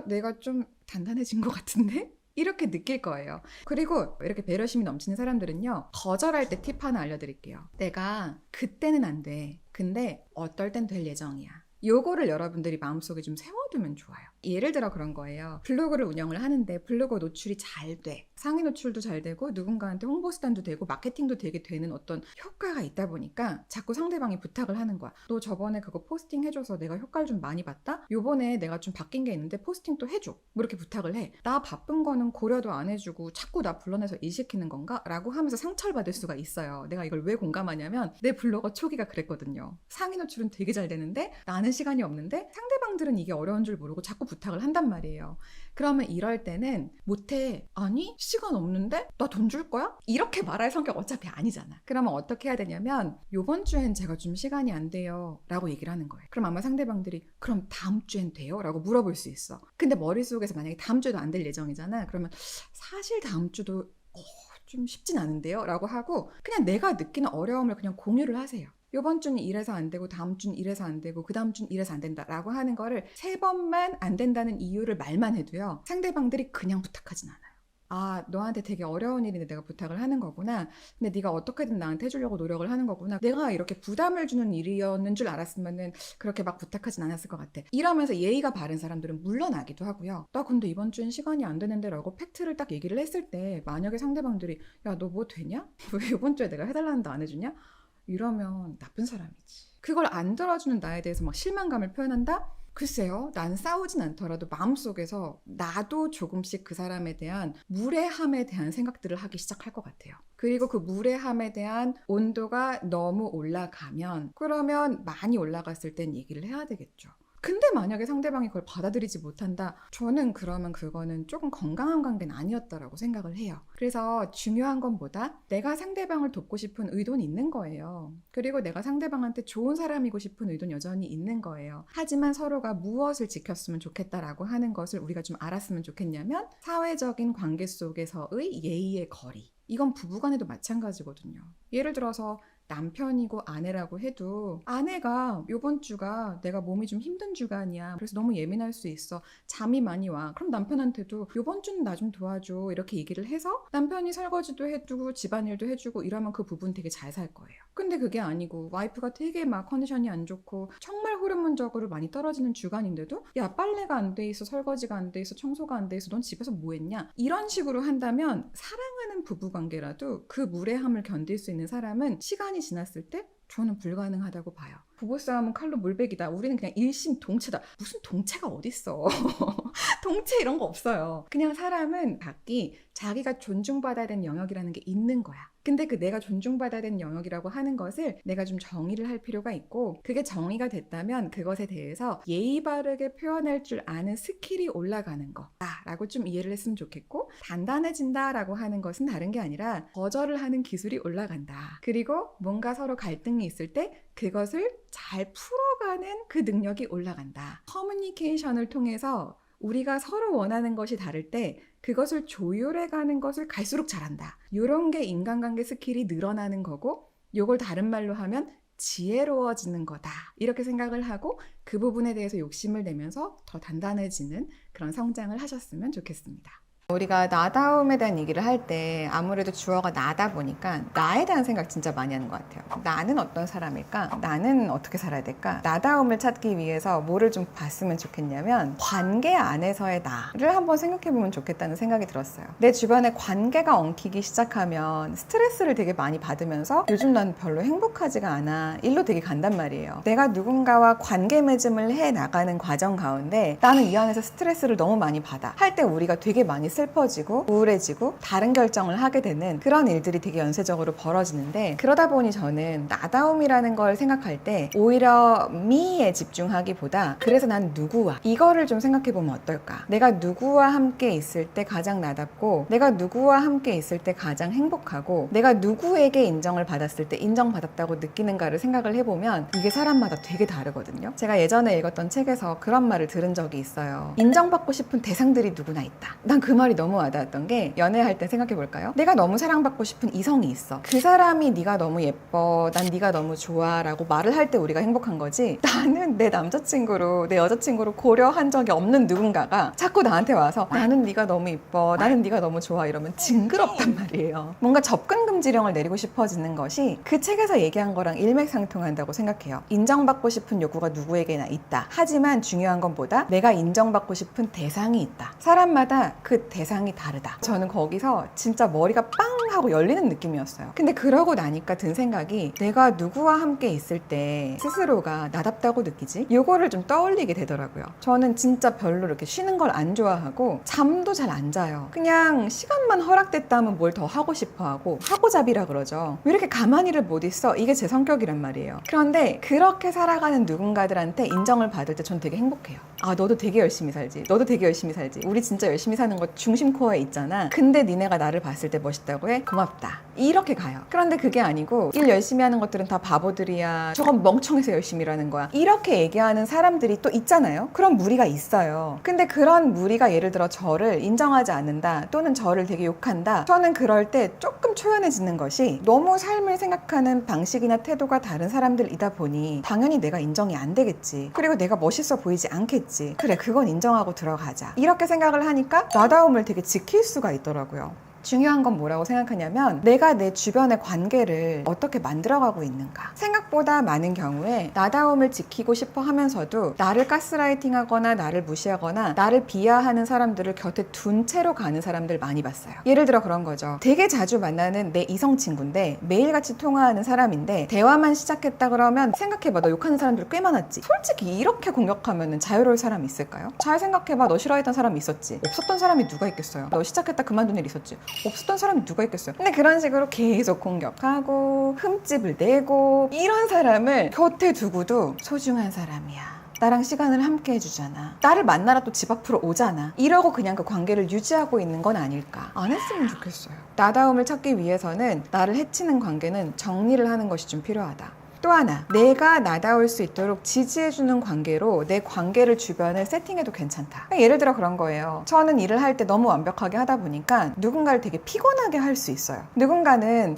내가 좀 단단해진 것 같은데? 이렇게 느낄 거예요. 그리고 이렇게 배려심이 넘치는 사람들은요, 거절할 때 팁 하나 알려드릴게요. 내가 그때는 안 돼. 근데 어떨 땐 될 예정이야. 요거를 여러분들이 마음속에 좀 세워두면 좋아요. 예를 들어 그런 거예요. 블로그를 운영을 하는데 블로그 노출이 잘 돼. 상위 노출도 잘 되고 누군가한테 홍보 수단도 되고 마케팅도 되게 되는 어떤 효과가 있다 보니까 자꾸 상대방이 부탁을 하는 거야. 너 저번에 그거 포스팅 해줘서 내가 효과를 좀 많이 봤다? 요번에 내가 좀 바뀐 게 있는데 포스팅 또 해줘. 뭐 이렇게 부탁을 해. 나 바쁜 거는 고려도 안 해주고 자꾸 나 불러내서 일 시키는 건가? 라고 하면서 상처를 받을 수가 있어요. 내가 이걸 왜 공감하냐면 내 블로거 초기가 그랬거든요. 상위 노출은 되게 잘 되는데 나는 나는 시간이 없는데 상대방들은 이게 어려운 줄 모르고 자꾸 부탁을 한단 말이에요. 그러면 이럴 때는 못해. 아니 시간 없는데? 나 돈 줄 거야? 이렇게 말할 성격 어차피 아니잖아. 그러면 어떻게 해야 되냐면 요번 주엔 제가 좀 시간이 안 돼요 라고 얘기를 하는 거예요. 그럼 아마 상대방들이 그럼 다음 주엔 돼요? 라고 물어볼 수 있어. 근데 머릿속에서 만약에 다음 주에도 안 될 예정이잖아. 그러면 사실 다음 주도 좀 쉽진 않은데요? 라고 하고 그냥 내가 느끼는 어려움을 그냥 공유를 하세요. 이번 주는 이래서 안 되고 다음 주는 이래서 안 되고 그 다음 주는 이래서 안 된다 라고 하는 거를 3번만 안 된다는 이유를 말만 해도요. 상대방들이 그냥 부탁하진 않아요. 아, 너한테 되게 어려운 일인데 내가 부탁을 하는 거구나. 근데 네가 어떻게든 나한테 해주려고 노력을 하는 거구나. 내가 이렇게 부담을 주는 일이었는 줄 알았으면은 그렇게 막 부탁하진 않았을 것 같아. 이러면서 예의가 바른 사람들은 물러나기도 하고요. 나 근데 이번 주엔 시간이 안 되는데 라고 팩트를 딱 얘기를 했을 때 만약에 상대방들이 야, 너 뭐 되냐? 왜 이번 주에 내가 해달라는데 안 해주냐? 이러면 나쁜 사람이지. 그걸 안 들어주는 나에 대해서 막 실망감을 표현한다? 글쎄요, 난 싸우진 않더라도 마음속에서 나도 조금씩 그 사람에 대한 무례함에 대한 생각들을 하기 시작할 것 같아요. 그리고 그 무례함에 대한 온도가 너무 올라가면 그러면 많이 올라갔을 땐 얘기를 해야 되겠죠. 근데 만약에 상대방이 그걸 받아들이지 못한다? 저는 그러면 그거는 조금 건강한 관계는 아니었다라고 생각을 해요. 그래서 중요한 건 뭐다? 내가 상대방을 돕고 싶은 의도는 있는 거예요. 그리고 내가 상대방한테 좋은 사람이고 싶은 의도는 여전히 있는 거예요. 하지만 서로가 무엇을 지켰으면 좋겠다라고 하는 것을 우리가 좀 알았으면 좋겠냐면 사회적인 관계 속에서의 예의의 거리. 이건 부부간에도 마찬가지거든요. 예를 들어서 남편이고 아내라고 해도 아내가 요번 주가 내가 몸이 좀 힘든 주간이야. 그래서 너무 예민할 수 있어. 잠이 많이 와. 그럼 남편한테도 요번 주는 나 좀 도와줘. 이렇게 얘기를 해서 남편이 설거지도 해주고 집안일도 해주고 이러면 그 부분 되게 잘 살 거예요. 근데 그게 아니고 와이프가 되게 막 컨디션이 안 좋고 정말 호르몬적으로 많이 떨어지는 주간인데도 야, 빨래가 안 돼 있어. 설거지가 안 돼 있어. 청소가 안 돼 있어. 넌 집에서 뭐 했냐? 이런 식으로 한다면 사랑하는 부부관계라도 그 무례함을 견딜 수 있는 사람은 시간이 지났을 때 저는 불가능하다고 봐요. 부부싸움은 칼로 물베기다. 우리는 그냥 일심동체다. 무슨 동체가 어딨어. 동체 이런 거 없어요. 그냥 사람은 각기 자기가 존중받아야 되는 영역이라는 게 있는 거야. 근데 그 내가 존중받아야 되는 영역이라고 하는 것을 내가 좀 정의를 할 필요가 있고 그게 정의가 됐다면 그것에 대해서 예의 바르게 표현할 줄 아는 스킬이 올라가는 거라고 좀 이해를 했으면 좋겠고 단단해진다라고 하는 것은 다른 게 아니라 거절을 하는 기술이 올라간다. 그리고 뭔가 서로 갈등이 있을 때 그것을 잘 풀어가는 그 능력이 올라간다. 커뮤니케이션을 통해서 우리가 서로 원하는 것이 다를 때 그것을 조율해가는 것을 갈수록 잘한다. 이런 게 인간관계 스킬이 늘어나는 거고 이걸 다른 말로 하면 지혜로워지는 거다. 이렇게 생각을 하고 그 부분에 대해서 욕심을 내면서 더 단단해지는 그런 성장을 하셨으면 좋겠습니다. 우리가 나다움에 대한 얘기를 할 때 아무래도 주어가 나다 보니까 나에 대한 생각 진짜 많이 하는 것 같아요. 나는 어떤 사람일까? 나는 어떻게 살아야 될까? 나다움을 찾기 위해서 뭐를 좀 봤으면 좋겠냐면 관계 안에서의 나를 한번 생각해보면 좋겠다는 생각이 들었어요. 내 주변에 관계가 엉키기 시작하면 스트레스를 되게 많이 받으면서 요즘 난 별로 행복하지가 않아. 일로 되게 간단 말이에요. 내가 누군가와 관계 맺음을 해 나가는 과정 가운데 나는 이 안에서 스트레스를 너무 많이 받아. 할 때 우리가 되게 많이 슬퍼지고 우울해지고 다른 결정을 하게 되는 그런 일들이 되게 연쇄적으로 벌어지는데 그러다 보니 저는 나다움이라는 걸 생각할 때 오히려 me에 집중하기보다 그래서 난 누구와 이거를 좀 생각해보면 어떨까? 내가 누구와 함께 있을 때 가장 나답고 내가 누구와 함께 있을 때 가장 행복하고 내가 누구에게 인정을 받았을 때 인정받았다고 느끼는가를 생각을 해보면 이게 사람마다 되게 다르거든요. 제가 예전에 읽었던 책에서 그런 말을 들은 적이 있어요. 인정받고 싶은 대상들이 누구나 있다. 난 그 말이 너무 와닿았던 게 연애할 때 생각해볼까요? 내가 너무 사랑받고 싶은 이성이 있어. 그 사람이 네가 너무 예뻐, 난 네가 너무 좋아 라고 말을 할 때 우리가 행복한 거지 나는 내 남자친구로 내 여자친구로 고려한 적이 없는 누군가가 자꾸 나한테 와서 나는 네가 너무 예뻐, 나는 네가 너무 좋아 이러면 징그럽단 말이에요. 뭔가 접근 금지령을 내리고 싶어지는 것이 그 책에서 얘기한 거랑 일맥상통한다고 생각해요. 인정받고 싶은 욕구가 누구에게나 있다. 하지만 중요한 건 뭐다? 내가 인정받고 싶은 대상이 있다. 사람마다 그 대상이 다르다. 저는 거기서 진짜 머리가 빵 하고 열리는 느낌이었어요. 근데 그러고 나니까 든 생각이, 내가 누구와 함께 있을 때 스스로가 나답다고 느끼지? 이거를 좀 떠올리게 되더라고요. 저는 진짜 별로 이렇게 쉬는 걸 안 좋아하고 잠도 잘 안 자요. 그냥 시간만 허락됐다면 뭘 더 하고 싶어 하고, 하고잡이라 그러죠. 왜 이렇게 가만히를 못 있어? 이게 제 성격이란 말이에요. 그런데 그렇게 살아가는 누군가들한테 인정을 받을 때 전 되게 행복해요. 아, 너도 되게 열심히 살지. 너도 되게 열심히 살지. 우리 진짜 열심히 사는 거 중심 코어에 있잖아. 근데 니네가 나를 봤을 때 멋있다고 해? 고맙다. 이렇게 가요. 그런데 그게 아니고, 일 열심히 하는 것들은 다 바보들이야. 저건 멍청해서 열심히 일하는 거야. 이렇게 얘기하는 사람들이 또 있잖아요. 그런 무리가 있어요. 근데 그런 무리가 예를 들어 저를 인정하지 않는다, 또는 저를 되게 욕한다. 저는 그럴 때 조금 초연해지는 것이, 너무 삶을 생각하는 방식이나 태도가 다른 사람들이다 보니 당연히 내가 인정이 안 되겠지. 그리고 내가 멋있어 보이지 않겠지. 그래, 그건 인정하고 들어가자. 이렇게 생각을 하니까 나다움을 되게 지킬 수가 있더라고요. 중요한 건 뭐라고 생각하냐면, 내가 내 주변의 관계를 어떻게 만들어가고 있는가. 생각보다 많은 경우에 나다움을 지키고 싶어 하면서도 나를 가스라이팅하거나 나를 무시하거나 나를 비하하는 사람들을 곁에 둔 채로 가는 사람들 많이 봤어요. 예를 들어 그런 거죠. 되게 자주 만나는 내 이성 친구인데, 매일같이 통화하는 사람인데, 대화만 시작했다 그러면 생각해봐, 너 욕하는 사람들 꽤 많았지. 솔직히 이렇게 공격하면 자유로울 사람이 있을까요? 잘 생각해봐, 너 싫어했던 사람이 있었지. 없었던 사람이 누가 있겠어요? 너 시작했다 그만둔 일 있었지. 없었던 사람이 누가 있겠어요? 근데 그런 식으로 계속 공격하고 흠집을 내고, 이런 사람을 곁에 두고도 소중한 사람이야, 나랑 시간을 함께 해주잖아, 나를 만나러 또 집 앞으로 오잖아, 이러고 그냥 그 관계를 유지하고 있는 건 아닐까. 안 했으면 좋겠어요. 나다움을 찾기 위해서는 나를 해치는 관계는 정리를 하는 것이 좀 필요하다. 또 하나, 내가 나다울 수 있도록 지지해주는 관계로 내 관계를 주변을 세팅해도 괜찮다. 예를 들어 그런 거예요. 저는 일을 할 때 너무 완벽하게 하다 보니까 누군가를 되게 피곤하게 할 수 있어요. 누군가는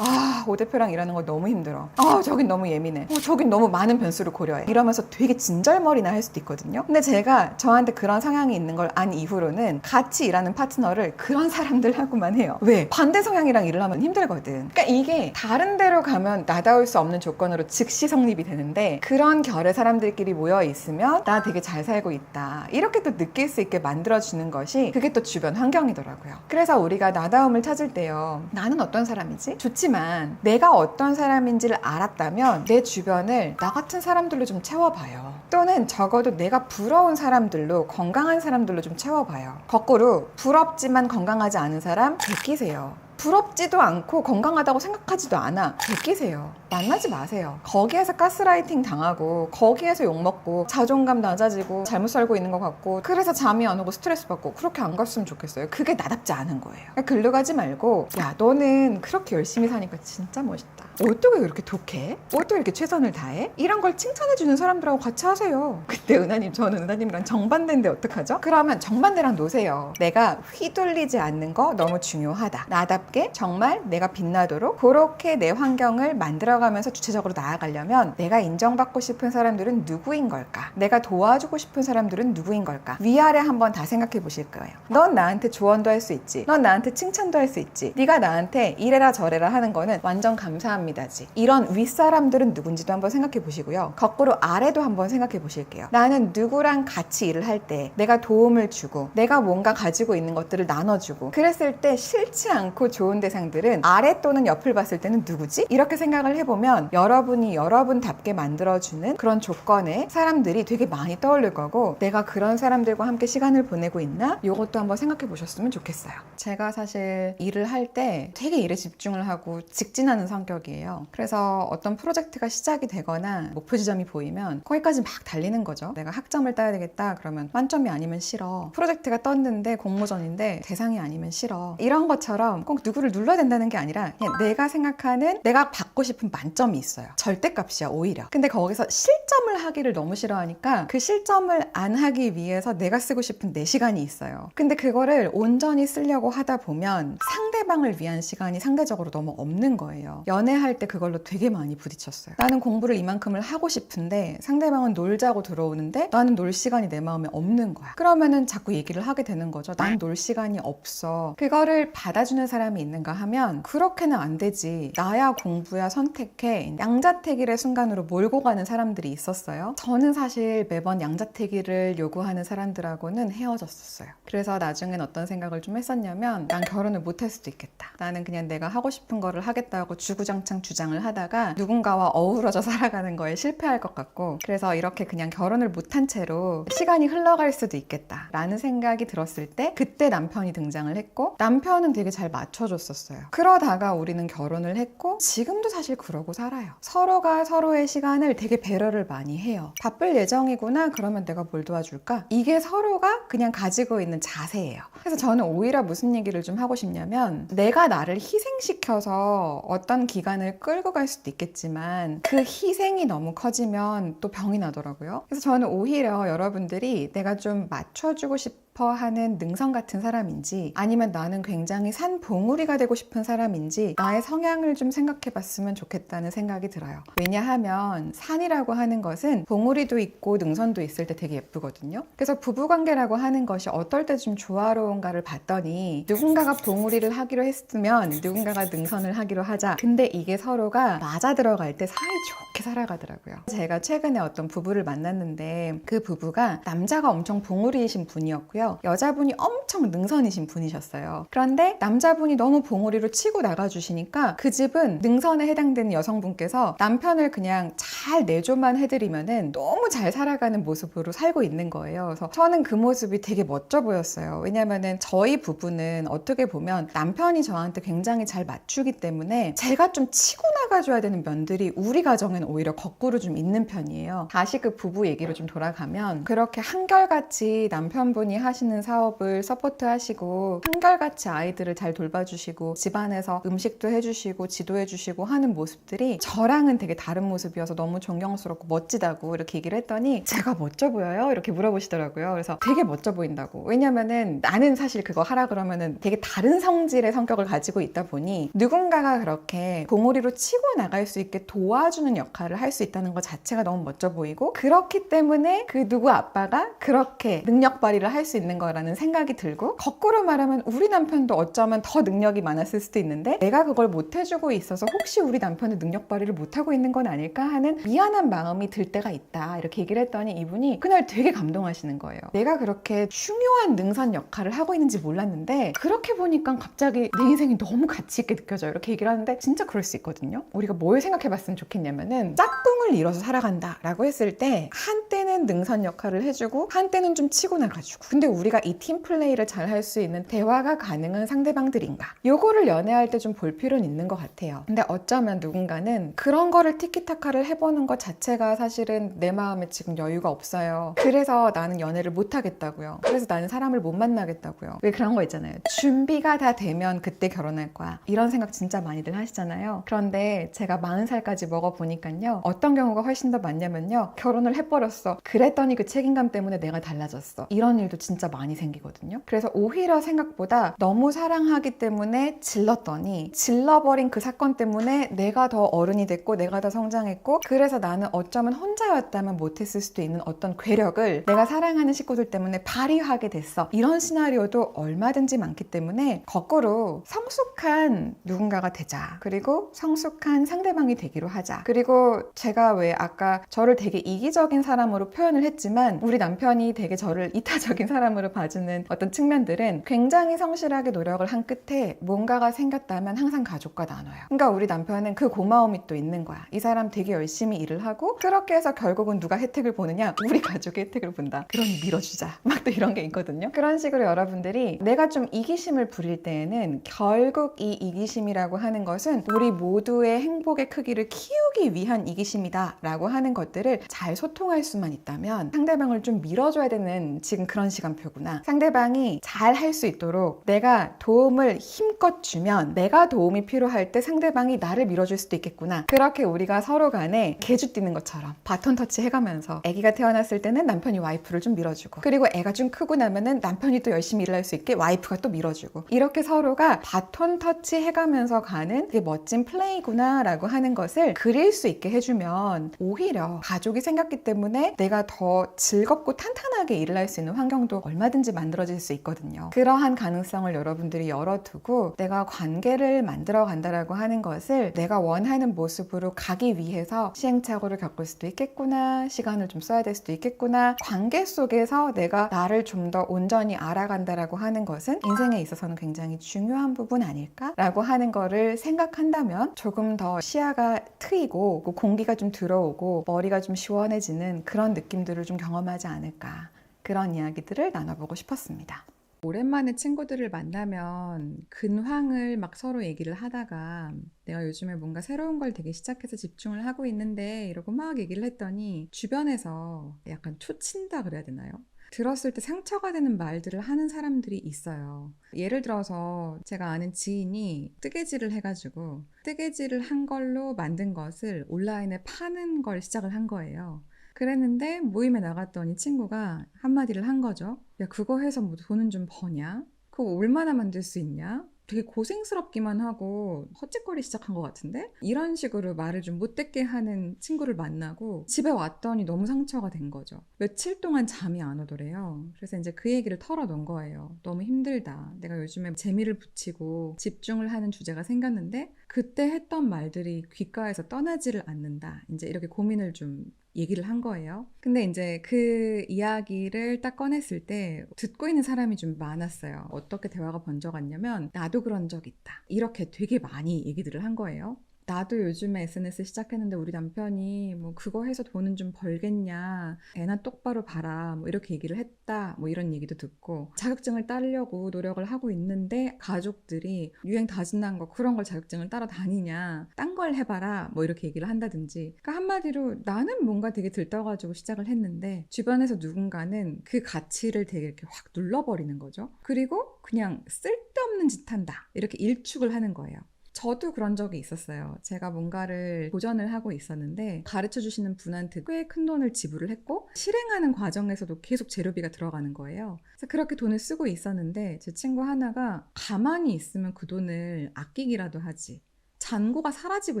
오 대표랑 일하는 거 너무 힘들어, 저긴 너무 예민해, 저긴 너무 많은 변수를 고려해, 이러면서 되게 진절머리나 할 수도 있거든요. 근데 제가 저한테 그런 성향이 있는 걸 안 이후로는 같이 일하는 파트너를 그런 사람들하고만 해요. 왜? 반대 성향이랑 일을 하면 힘들거든. 그러니까 이게 다른 데로 가면 나다울 수 없는 조건으로 즉시 성립이 되는데, 그런 결의 사람들끼리 모여 있으면 나 되게 잘 살고 있다, 이렇게 또 느낄 수 있게 만들어주는 것이, 그게 또 주변 환경이더라고요. 그래서 우리가 나다움을 찾을 때요, 나는 어떤 사람이지? 좋지만 내가 어떤 사람인지를 알았다면 내 주변을 나 같은 사람들로 좀 채워봐요. 또는 적어도 내가 부러운 사람들로, 건강한 사람들로 좀 채워봐요. 거꾸로 부럽지만 건강하지 않은 사람 제끼세요. 부럽지도 않고 건강하다고 생각하지도 않아, 제끼세요. 만나지 마세요. 거기에서 가스라이팅 당하고, 거기에서 욕먹고, 자존감 낮아지고, 잘못 살고 있는 것 같고, 그래서 잠이 안 오고 스트레스 받고, 그렇게 안 갔으면 좋겠어요. 그게 나답지 않은 거예요. 그러니까 글로 가지 말고, 야, 너는 그렇게 열심히 사니까 진짜 멋있다, 어떻게 그렇게 독해? 어떻게 이렇게 최선을 다해? 이런 걸 칭찬해주는 사람들하고 같이 하세요. 그때 은하님, 저는 은하님이랑 정반대인데 어떡하죠? 그러면 정반대랑 노세요. 내가 휘둘리지 않는 거 너무 중요하다, 나답게 정말 내가 빛나도록 그렇게 내 환경을 만들어가면서 주체적으로 나아가려면, 내가 인정받고 싶은 사람들은 누구인 걸까? 내가 도와주고 싶은 사람들은 누구인 걸까? 위아래 한번 다 생각해 보실 거예요. 넌 나한테 조언도 할 수 있지, 넌 나한테 칭찬도 할 수 있지, 네가 나한테 이래라 저래라 하는 거는 완전 감사합니다지. 이런 윗사람들은 누군지도 한번 생각해 보시고요. 거꾸로 아래도 한번 생각해 보실게요. 나는 누구랑 같이 일을 할 때 내가 도움을 주고, 내가 뭔가 가지고 있는 것들을 나눠주고, 그랬을 때 싫지 않고 좋은 대상들은 아래 또는 옆을 봤을 때는 누구지? 이렇게 생각을 해보면 여러분이 여러분답게 만들어주는 그런 조건의 사람들이 되게 많이 떠오를 거고, 내가 그런 사람들과 함께 시간을 보내고 있나? 이것도 한번 생각해 보셨으면 좋겠어요. 제가 사실 일을 할 때 되게 일에 집중을 하고 직진하는 성격이에요. 그래서 어떤 프로젝트가 시작이 되거나 목표 지점이 보이면 거기까지 막 달리는 거죠. 내가 학점을 따야 되겠다 그러면 만점이 아니면 싫어, 프로젝트가 떴는데 공모전인데 대상이 아니면 싫어, 이런 것처럼 꼭 누구를 눌러야 된다는 게 아니라, 그냥 내가 생각하는, 내가 받고 싶은 만점이 있어요. 절대값이야 오히려. 근데 거기서 실점을 하기를 너무 싫어하니까 그 실점을 안 하기 위해서 내가 쓰고 싶은 내 시간이 있어요. 근데 그거를 온전히 쓰려고 하다 보면 상대방을 위한 시간이 상대적으로 너무 없는 거예요. 연애할 때 그걸로 되게 많이 부딪혔어요. 나는 공부를 이만큼을 하고 싶은데 상대방은 놀자고 들어오는데 나는 놀 시간이 내 마음에 없는 거야. 그러면은 자꾸 얘기를 하게 되는 거죠. 난 놀 시간이 없어. 그거를 받아주는 사람이 사람이 있는가 하면 그렇게는 안 되지. 나야 공부야 선택해. 양자택일의 순간으로 몰고 가는 사람들이 있었어요. 저는 사실 매번 양자택일을 요구하는 사람들하고는 헤어졌었어요. 그래서 나중엔 어떤 생각을 좀 했었냐면 난 결혼을 못할 수도 있겠다. 나는 그냥 내가 하고 싶은 거를 하겠다고 주구장창 주장을 하다가 누군가와 어우러져 살아가는 거에 실패할 것 같고, 그래서 이렇게 그냥 결혼을 못한 채로 시간이 흘러갈 수도 있겠다 라는 생각이 들었을 때 그때 남편이 등장을 했고, 남편은 되게 잘 맞춰줬었어요. 그러다가 우리는 결혼을 했고 지금도 사실 그러고 살아요. 서로가 서로의 시간을 되게 배려를 많이 해요. 바쁠 예정이구나 그러면 내가 뭘 도와줄까? 이게 서로가 그냥 가지고 있는 자세예요. 그래서 저는 오히려 무슨 얘기를 좀 하고 싶냐면, 내가 나를 희생시켜서 어떤 기간을 끌고 갈 수도 있겠지만 그 희생이 너무 커지면 또 병이 나더라고요. 그래서 저는 오히려 여러분들이 내가 좀 맞춰주고 하는 능선 같은 사람인지, 아니면 나는 굉장히 산봉우리가 되고 싶은 사람인지 나의 성향을 좀 생각해 봤으면 좋겠다는 생각이 들어요. 왜냐하면 산이라고 하는 것은 봉우리도 있고 능선도 있을 때 되게 예쁘거든요. 그래서 부부관계라고 하는 것이 어떨 때 좀 조화로운가를 봤더니, 누군가가 봉우리를 하기로 했으면 누군가가 능선을 하기로 하자. 근데 이게 서로가 맞아 들어갈 때 사이좋게 살아가더라고요. 제가 최근에 어떤 부부를 만났는데 그 부부가 남자가 엄청 봉우리이신 분이었고요, 여자분이 엄청 능선이신 분이셨어요. 그런데 남자분이 너무 봉우리로 치고 나가주시니까 그 집은 능선에 해당되는 여성분께서 남편을 그냥 잘 내조만 해드리면은 너무 잘 살아가는 모습으로 살고 있는 거예요. 그래서 저는 그 모습이 되게 멋져 보였어요. 왜냐면은 저희 부부는 어떻게 보면 남편이 저한테 굉장히 잘 맞추기 때문에 제가 좀 치고 나가줘야 되는 면들이 우리 가정엔 오히려 거꾸로 좀 있는 편이에요. 다시 그 부부 얘기로 좀 돌아가면, 그렇게 한결같이 남편분이 하시는 사업을 서포트하시고 한결같이 아이들을 잘 돌봐주시고 집안에서 음식도 해주시고 지도해주시고 하는 모습들이 저랑은 되게 다른 모습이어서 너무 존경스럽고 멋지다고 이렇게 얘기를 했더니, 제가 멋져 보여요? 이렇게 물어보시더라고요. 그래서 되게 멋져 보인다고. 왜냐면은 나는 사실 그거 하라 그러면은 되게 다른 성질의 성격을 가지고 있다 보니 누군가가 그렇게 봉우리로 치고 나갈 수 있게 도와주는 역할을 할 수 있다는 것 자체가 너무 멋져 보이고, 그렇기 때문에 그 누구 아빠가 그렇게 능력 발휘를 할 수 있는 거라는 생각이 들고, 거꾸로 말하면 우리 남편도 어쩌면 더 능력이 많았을 수도 있는데 내가 그걸 못 해주고 있어서 혹시 우리 남편의 능력 발휘를 못하고 있는 건 아닐까 하는 미안한 마음이 들 때가 있다, 이렇게 얘기를 했더니 이분이 그날 되게 감동하시는 거예요. 내가 그렇게 중요한 능선 역할을 하고 있는지 몰랐는데 그렇게 보니까 갑자기 내 인생이 너무 가치 있게 느껴져요, 이렇게 얘기를 하는데 진짜 그럴 수 있거든요. 우리가 뭘 생각해 봤으면 좋겠냐면은, 짝꿍을 이뤄서 살아간다 라고 했을 때 한때는 능선 역할을 해주고 한때는 좀 치고 나가주고, 근데 우리가 이 팀 플레이를 잘 할 수 있는 대화가 가능한 상대방들인가, 요거를 연애할 때 좀 볼 필요는 있는 것 같아요. 근데 어쩌면 누군가는 그런 거를 티키타카를 해보는 것 자체가 사실은 내 마음에 지금 여유가 없어요. 그래서 나는 연애를 못 하겠다고요. 그래서 나는 사람을 못 만나겠다고요. 왜 그런 거 있잖아요. 준비가 다 되면 그때 결혼할 거야, 이런 생각 진짜 많이들 하시잖아요. 그런데 제가 40살까지 먹어보니까요, 어떤 경우가 훨씬 더 많냐면요, 결혼을 해버렸어. 그랬더니 그 책임감 때문에 내가 달라졌어. 이런 일도 진짜 많이 생기거든요. 그래서 오히려 생각보다 너무 사랑하기 때문에 질렀더니 질러버린 그 사건 때문에 내가 더 어른이 됐고 내가 더 성장했고, 그래서 나는 어쩌면 혼자였다면 못했을 수도 있는 어떤 괴력을 내가 사랑하는 식구들 때문에 발휘하게 됐어. 이런 시나리오도 얼마든지 많기 때문에 거꾸로 성숙한 누군가가 되자, 그리고 성숙한 상대방이 되기로 하자. 그리고 제가 왜 아까 저를 되게 이기적인 사람으로 표현을 했지만 우리 남편이 되게 저를 이타적인 사람으로 봐주는 어떤 측면들은 굉장히 성실하게 노력을 한 끝에 뭔가가 생겼다면 항상 가족과 나눠요. 그러니까 우리 남편은 그 고마움이 또 있는 거야. 이 사람 되게 열심히 일을 하고 그렇게 해서 결국은 누가 혜택을 보느냐? 우리 가족이 혜택을 본다. 그러니 밀어주자. 막 또 이런 게 있거든요. 그런 식으로 여러분들이 내가 좀 이기심을 부릴 때에는 결국 이 이기심이라고 하는 것은 우리 모두의 행복의 크기를 키우기 위한 이기심이다 라고 하는 것들을 잘 소통할 수만 있다면, 상대방을 좀 밀어줘야 되는 지금 그런 시간표구나, 상대방이 잘 할 수 있도록 내가 도움을 힘껏 주면 내가 도움이 필요할 때 상대방이 나를 밀어줄 수도 있겠구나, 그렇게 우리가 서로 간에 개주 뛰는 것처럼 바톤 터치 해가면서, 아기가 태어났을 때는 남편이 와이프를 좀 밀어주고, 그리고 애가 좀 크고 나면은 남편이 또 열심히 일을 할 수 있게 와이프가 또 밀어주고, 이렇게 서로가 바톤 터치 해가면서 가는 되게 멋진 플레이구나 라고 하는 것을 그릴 수 있게 해주면 하면 오히려 가족이 생겼기 때문에 내가 더 즐겁고 탄탄하게 일을 할 수 있는 환경도 얼마든지 만들어질 수 있거든요. 그러한 가능성을 여러분들이 열어두고 내가 관계를 만들어 간다라고 하는 것을 내가 원하는 모습으로 가기 위해서 시행착오를 겪을 수도 있겠구나, 시간을 좀 써야 될 수도 있겠구나, 관계 속에서 내가 나를 좀 더 온전히 알아간다라고 하는 것은 인생에 있어서는 굉장히 중요한 부분 아닐까라고 하는 거를 생각한다면 조금 더 시야가 트이고 공기가 좀 들어오고 머리가 좀 시원해지는 그런 느낌들을 좀 경험하지 않을까, 그런 이야기들을 나눠보고 싶었습니다. 오랜만에 친구들을 만나면 근황을 막 서로 얘기를 하다가 내가 요즘에 뭔가 새로운 걸 되게 시작해서 집중을 하고 있는데 이러고 막 얘기를 했더니 주변에서 약간 초친다 그래야 되나요? 들었을 때 상처가 되는 말들을 하는 사람들이 있어요. 예를 들어서 제가 아는 지인이 뜨개질을 해가지고 뜨개질을 한 걸로 만든 것을 온라인에 파는 걸 시작을 한 거예요. 그랬는데 모임에 나갔더니 친구가 한마디를 한 거죠. 야, 그거 해서 뭐 돈은 좀 버냐? 그거 얼마나 만들 수 있냐? 되게 고생스럽기만 하고 헛짓거리 시작한 것 같은데? 이런 식으로 말을 좀 못되게 하는 친구를 만나고 집에 왔더니 너무 상처가 된 거죠. 며칠 동안 잠이 안 오더래요. 그래서 이제 그 얘기를 털어놓은 거예요. 너무 힘들다. 내가 요즘에 재미를 붙이고 집중을 하는 주제가 생겼는데 그때 했던 말들이 귓가에서 떠나지를 않는다. 이제 이렇게 고민을 좀 얘기를 한 거예요. 근데 이제 그 이야기를 딱 꺼냈을 때 듣고 있는 사람이 좀 많았어요. 어떻게 대화가 번져갔냐면 나도 그런 적 있다, 이렇게 되게 많이 얘기들을 한 거예요. 나도 요즘에 SNS 시작했는데 우리 남편이 뭐 그거 해서 돈은 좀 벌겠냐, 애나 똑바로 봐라, 뭐 이렇게 얘기를 했다, 뭐 이런 얘기도 듣고, 자격증을 따려고 노력을 하고 있는데 가족들이 유행 다 지난 거 그런 걸 자격증을 따러 다니냐, 딴 걸 해봐라, 뭐 이렇게 얘기를 한다든지. 그러니까 한마디로 나는 뭔가 되게 들떠가지고 시작을 했는데 주변에서 누군가는 그 가치를 되게 이렇게 확 눌러버리는 거죠. 그리고 그냥 쓸데없는 짓 한다, 이렇게 일축을 하는 거예요. 저도 그런 적이 있었어요. 제가 뭔가를 도전을 하고 있었는데 가르쳐 주시는 분한테 꽤 큰 돈을 지불을 했고 실행하는 과정에서도 계속 재료비가 들어가는 거예요. 그래서 그렇게 돈을 쓰고 있었는데 제 친구 하나가 가만히 있으면 그 돈을 아끼기라도 하지, 잔고가 사라지고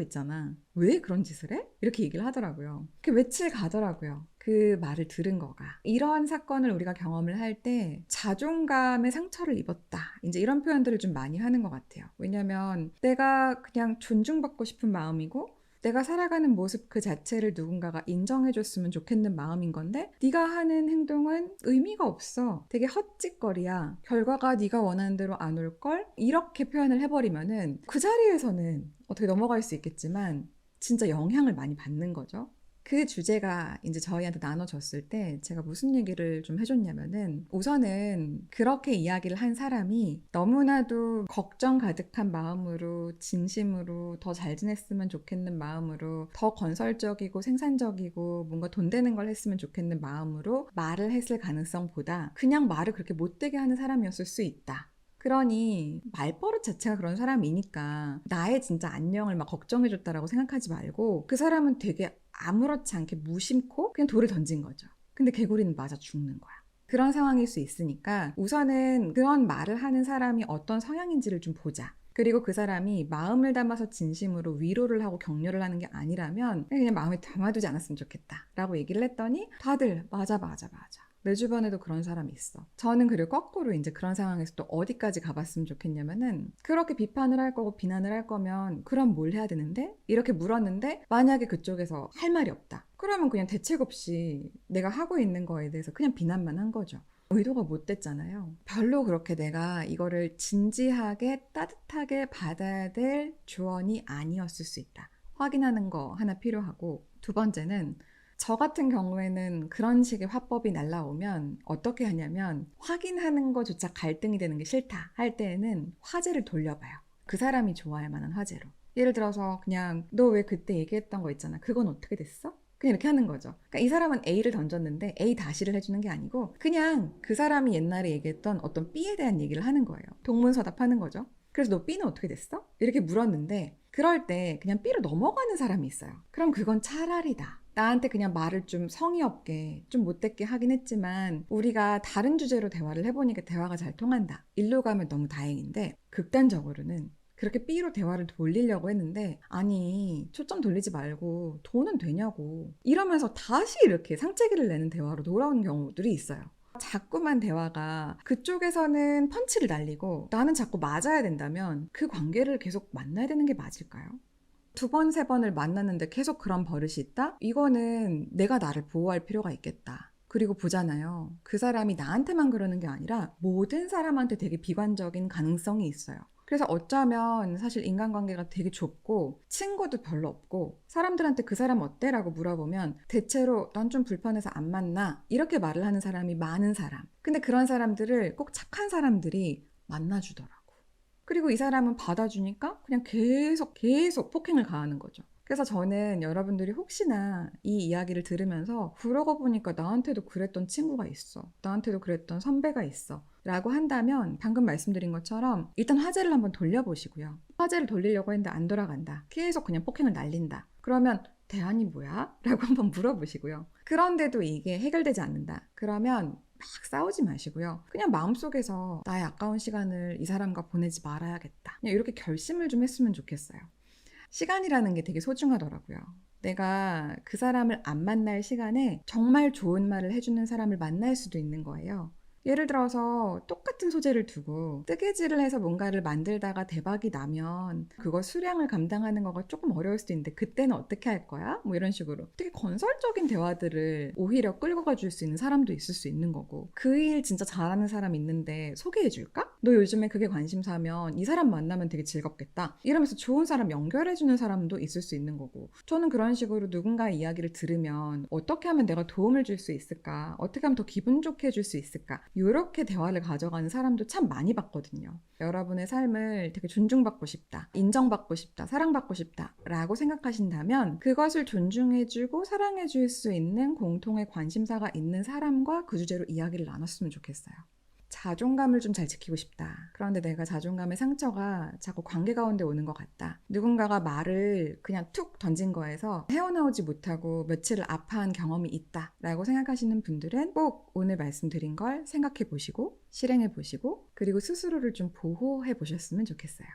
있잖아, 왜 그런 짓을 해? 이렇게 얘기를 하더라고요. 그 며칠 가더라고요. 그 말을 들은 거가. 이런 사건을 우리가 경험을 할 때 자존감의 상처를 입었다, 이제 이런 표현들을 좀 많이 하는 것 같아요. 왜냐면 내가 그냥 존중받고 싶은 마음이고 내가 살아가는 모습 그 자체를 누군가가 인정해줬으면 좋겠는 마음인 건데 네가 하는 행동은 의미가 없어, 되게 헛짓거리야, 결과가 네가 원하는 대로 안 올걸, 이렇게 표현을 해버리면은 그 자리에서는 어떻게 넘어갈 수 있겠지만 진짜 영향을 많이 받는 거죠. 그 주제가 이제 저희한테 나눠졌을 때 제가 무슨 얘기를 좀 해줬냐면은, 우선은 그렇게 이야기를 한 사람이 너무나도 걱정 가득한 마음으로, 진심으로 더 잘 지냈으면 좋겠는 마음으로, 더 건설적이고 생산적이고 뭔가 돈 되는 걸 했으면 좋겠는 마음으로 말을 했을 가능성보다 그냥 말을 그렇게 못되게 하는 사람이었을 수 있다. 그러니 말버릇 자체가 그런 사람이니까 나의 진짜 안녕을 막 걱정해줬다라고 생각하지 말고, 그 사람은 되게 아무렇지 않게 무심코 그냥 돌을 던진 거죠. 근데 개구리는 맞아 죽는 거야. 그런 상황일 수 있으니까 우선은 그런 말을 하는 사람이 어떤 성향인지를 좀 보자. 그리고 그 사람이 마음을 담아서 진심으로 위로를 하고 격려를 하는 게 아니라면 그냥 마음에 담아두지 않았으면 좋겠다 라고 얘기를 했더니 다들 맞아. 내 주변에도 그런 사람이 있어. 저는 그리고 거꾸로 이제 그런 상황에서 또 어디까지 가봤으면 좋겠냐면은, 그렇게 비판을 할 거고 비난을 할 거면 그럼 뭘 해야 되는데? 이렇게 물었는데 만약에 그쪽에서 할 말이 없다, 그러면 그냥 대책 없이 내가 하고 있는 거에 대해서 그냥 비난만 한 거죠. 의도가 못됐잖아요. 별로 그렇게 내가 이거를 진지하게 따뜻하게 받아야 될 조언이 아니었을 수 있다, 확인하는 거 하나 필요하고, 두 번째는 저 같은 경우에는 그런 식의 화법이 날라오면 어떻게 하냐면, 확인하는 거조차 갈등이 되는 게 싫다 할 때에는 화제를 돌려봐요. 그 사람이 좋아할 만한 화제로. 예를 들어서 그냥 너 왜 그때 얘기했던 거 있잖아, 그건 어떻게 됐어? 그냥 이렇게 하는 거죠. 그러니까 이 사람은 A를 던졌는데 A 다시를 해주는 게 아니고 그냥 그 사람이 옛날에 얘기했던 어떤 B에 대한 얘기를 하는 거예요. 동문서답하는 거죠. 그래서 너 B는 어떻게 됐어? 이렇게 물었는데, 그럴 때 그냥 B로 넘어가는 사람이 있어요. 그럼 그건 차라리다. 나한테 그냥 말을 좀 성의 없게, 좀 못됐게 하긴 했지만 우리가 다른 주제로 대화를 해보니까 대화가 잘 통한다, 일로 가면 너무 다행인데, 극단적으로는 그렇게 B로 대화를 돌리려고 했는데 아니 초점 돌리지 말고 돈은 되냐고 이러면서 다시 이렇게 상체기를 내는 대화로 돌아오는 경우들이 있어요. 자꾸만 대화가 그쪽에서는 펀치를 날리고 나는 자꾸 맞아야 된다면 그 관계를 계속 만나야 되는 게 맞을까요? 두 번, 세 번을 만났는데 계속 그런 버릇이 있다? 이거는 내가 나를 보호할 필요가 있겠다. 그리고 보잖아요. 그 사람이 나한테만 그러는 게 아니라 모든 사람한테 되게 비관적인 가능성이 있어요. 그래서 어쩌면 사실 인간관계가 되게 좁고 친구도 별로 없고 사람들한테 그 사람 어때? 라고 물어보면 대체로 난 좀 불편해서 안 만나 이렇게 말을 하는 사람이 많은 사람. 근데 그런 사람들을 꼭 착한 사람들이 만나주더라고. 그리고 이 사람은 받아주니까 그냥 계속 폭행을 가하는 거죠. 그래서 저는 여러분들이 혹시나 이 이야기를 들으면서 그러고 보니까 나한테도 그랬던 친구가 있어. 나한테도 그랬던 선배가 있어. 라고 한다면 방금 말씀드린 것처럼 일단 화제를 한번 돌려보시고요. 화제를 돌리려고 했는데 안 돌아간다. 계속 그냥 폭행을 날린다. 그러면 대안이 뭐야? 라고 한번 물어보시고요. 그런데도 이게 해결되지 않는다. 그러면 막 싸우지 마시고요. 그냥 마음속에서 나의 아까운 시간을 이 사람과 보내지 말아야겠다. 그냥 이렇게 결심을 좀 했으면 좋겠어요. 시간이라는 게 되게 소중하더라고요. 내가 그 사람을 안 만날 시간에 정말 좋은 말을 해주는 사람을 만날 수도 있는 거예요. 예를 들어서 똑같은 소재를 두고 뜨개질을 해서 뭔가를 만들다가 대박이 나면 그거 수량을 감당하는 거가 조금 어려울 수도 있는데 그때는 어떻게 할 거야? 뭐 이런 식으로 되게 건설적인 대화들을 오히려 끌고 가줄 수 있는 사람도 있을 수 있는 거고 그 일 진짜 잘하는 사람 있는데 소개해 줄까? 너 요즘에 그게 관심사면 이 사람 만나면 되게 즐겁겠다 이러면서 좋은 사람 연결해 주는 사람도 있을 수 있는 거고 저는 그런 식으로 누군가의 이야기를 들으면 어떻게 하면 내가 도움을 줄 수 있을까? 어떻게 하면 더 기분 좋게 해줄 수 있을까? 이렇게 대화를 가져가는 사람도 참 많이 봤거든요. 여러분의 삶을 되게 존중받고 싶다, 인정받고 싶다, 사랑받고 싶다 라고 생각하신다면 그것을 존중해주고 사랑해줄 수 있는 공통의 관심사가 있는 사람과 그 주제로 이야기를 나눴으면 좋겠어요. 자존감을 좀 잘 지키고 싶다. 그런데 내가 자존감의 상처가 자꾸 관계 가운데 오는 것 같다. 누군가가 말을 그냥 툭 던진 거에서 헤어나오지 못하고 며칠을 아파한 경험이 있다 라고 생각하시는 분들은 꼭 오늘 말씀드린 걸 생각해 보시고 실행해 보시고 그리고 스스로를 좀 보호해 보셨으면 좋겠어요.